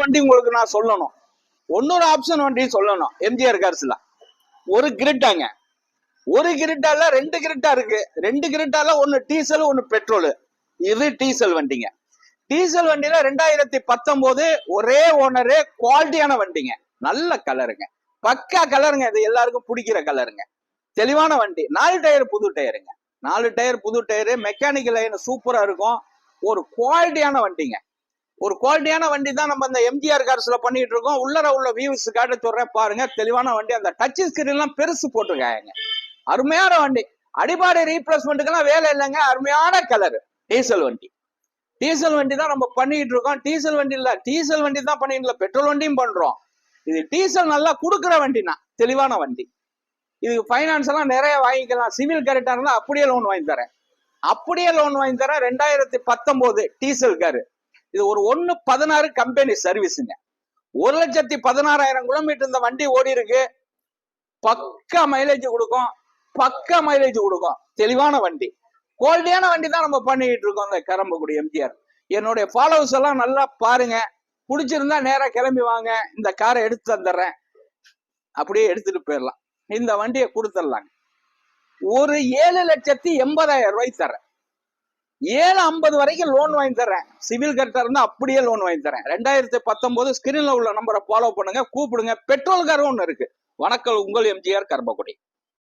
வண்டி உங்களுக்கு நான் சொல்லணும். இன்னொரு ஆப்ஷன் வண்டி சொல்லணும். எம்ஜிஆர் கார்ஸ்ல ஒரு கிரிட்டாங்க, ஒரு கிரிட்டால 2 கிரிட்டா இருக்கு. 2 கிரிட்டால ஒன்னு டீசல் ஒன்னு பெட்ரோல். இது டீசல் வண்டிங்க. டீசல் வண்டியில 2019 ஒரே ஓனரு, குவாலிட்டியான வண்டிங்க. நல்ல கலருங்க, பக்கா கலருங்க. இது எல்லாருக்கும் பிடிக்கிற கலருங்க. தெளிவான வண்டி. 4 டயர் புது டயருங்க. 4 டயர் புது டயரு. மெக்கானிக்கல் லைன் சூப்பரா இருக்கும். ஒரு குவாலிட்டியான வண்டிங்க. ஒரு குவாலிட்டியான வண்டி தான் நம்ம இந்த எம்ஜிஆர் கார்ஸ்ல பண்ணிட்டு இருக்கோம். உள்ளர உள்ள வியூஸ் காட்ட சொல்றேன் பாருங்க. தெளிவான வண்டி. அந்த டச் ஸ்கிரீன் எல்லாம் பெருசு போட்டிருக்காங்க. அருமையான வண்டி. அடிபாடு ரீப்ளேஸ்மெண்ட்டுக்கெல்லாம் வேலை இல்லைங்க. அருமையான கலர். டீசல் வண்டி. டீசல் வண்டி தான் நம்ம பண்ணிட்டு இருக்கோம். டீசல் வண்டி இல்ல, டீசல் வண்டி தான் பண்ணிட்டு இல்ல, பெட்ரோல் வண்டியும் பண்றோம். இது டீசல் நல்லா கொடுக்குற வண்டினா தெளிவான வண்டி. இதுக்கு பைனான்ஸ் எல்லாம் நிறைய வாங்கிக்கலாம். சிவில் கரெக்டா இருந்தா அப்படியே லோன் வாங்கி தரேன். அப்படியே லோன் வாங்கி தரேன். 2019 டீசல் காரு. இது ஒரு 1.16 கம்பெனி சர்வீஸுங்க. 1,16,000 கிலோமீட்டர் இந்த வண்டி ஓடி இருக்கு. பக்கா மைலேஜ் கொடுக்கும். பக்கா மைலேஜ் கொடுக்கும். தெளிவான வண்டி. குவாலிட்டியான வண்டி தான் நம்ம பண்ணிட்டு இருக்கோம். இந்த கரம்பக்குடி எம்ஜிஆர். என்னுடைய ஃபாலோவர்ஸ் எல்லாம் நல்லா பாருங்க. பிடிச்சிருந்தா நேரா கிளம்பி வாங்க. இந்த காரை எடுத்து தந்துடுறேன். அப்படியே எடுத்துட்டு போயிடலாம். இந்த வண்டியை கொடுத்துடலாங்க. ஒரு 7,80,000 ரூபாய்க்கு தரேன். 7,50 வரைக்கும் லோன் வாங்கி தரேன். சிவில் கரெக்டா இருந்தா அப்படியே லோன் வாங்கி தரேன். 2019 ஸ்கிரீன்ல உள்ள நம்பரை ஃபாலோ பண்ணுங்க, கூப்பிடுங்க. பெட்ரோல் காரும் ஒண்ணு இருக்கு. வணக்கம், உங்கள் எம்ஜிஆர் கரம்பக்குடி.